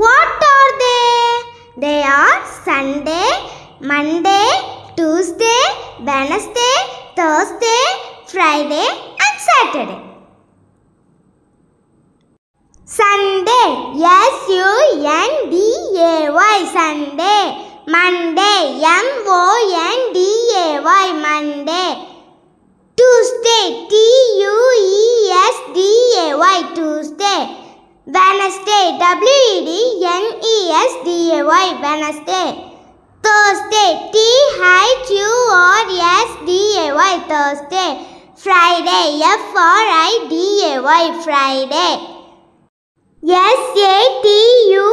What are they? They are Sunday, Monday, Tuesday, Wednesday, Thursday, Friday and Saturday. Sunday, S-U-N-D-A-Y, Sunday. Monday, M-O-N-D-A-Y, Monday. Tuesday, T-U-E-S-D-A-Y, Tuesday. Wednesday, W-E-D-N-E-S-D-A-Y, Wednesday. Thursday, T-H-U-R-S-D-A-Y, Thursday. Friday, F-R-I-D-A-Y, Friday. S-A-T-U